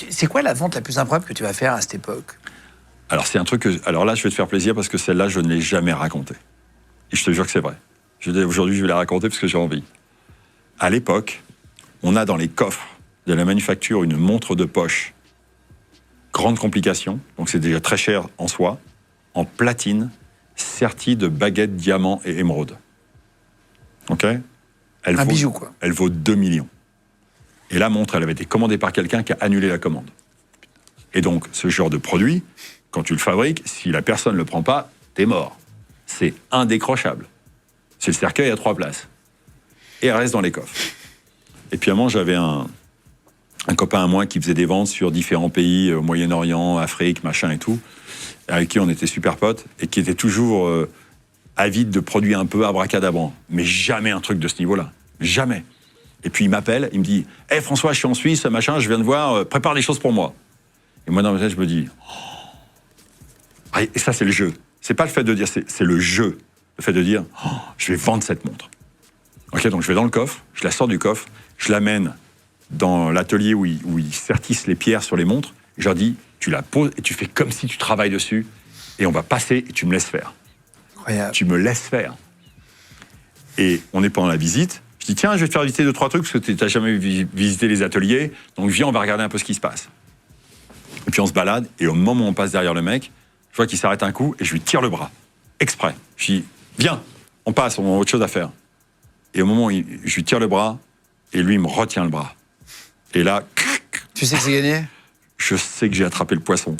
C'est quoi la vente la plus improbable que tu vas faire à cette époque? Alors, c'est un truc que... Alors là, je vais te faire plaisir parce que celle-là, je ne l'ai jamais racontée. Et je te jure que c'est vrai. Aujourd'hui, je vais la raconter parce que j'ai envie. À l'époque, on a dans les coffres de la manufacture une montre de poche. Grande complication. Donc, c'est déjà très cher en soi. En platine, sertie de baguettes, diamants et émeraudes. OK? Un bijou, quoi. Elle vaut 2 millions. Et la montre, elle avait été commandée par quelqu'un qui a annulé la commande. Et donc, ce genre de produit, quand tu le fabriques, si la personne ne le prend pas, t'es mort. C'est indécrochable. C'est le cercueil à 3 places. Et elle reste dans les coffres. Et puis à un moment, j'avais un copain à moi qui faisait des ventes sur différents pays, au Moyen-Orient, Afrique, machin et tout, avec qui on était super potes, et qui était toujours avide de produits un peu abracadabrants. Mais jamais un truc de ce niveau-là. Jamais. Et puis il m'appelle, il me dit « Hey François, je suis en Suisse, machin, je viens de voir, prépare des choses pour moi. » Et moi, dans ma tête, je me dis oh. Et ça, c'est le jeu. C'est pas le fait de dire, c'est le jeu. Le fait de dire oh, je vais vendre cette montre. Ok, donc je vais dans le coffre, je la sors du coffre, je l'amène dans l'atelier où ils sertissent les pierres sur les montres. Et je leur dis tu la poses et tu fais comme si tu travailles dessus. Et on va passer et tu me laisses faire. Incroyable. Tu me laisses faire. Et on est pendant la visite. Je dis, tiens, je vais te faire visiter 2-3 trucs, parce que tu n'as jamais visité les ateliers. Donc viens, on va regarder un peu ce qui se passe. Et puis on se balade, et au moment où on passe derrière le mec, je vois qu'il s'arrête un coup, et je lui tire le bras. Exprès. Je dis, viens, on passe, on a autre chose à faire. Et au moment où je lui tire le bras, et lui, il me retient le bras. Et là... Tu sais que c'est gagné? Je sais que j'ai attrapé le poisson.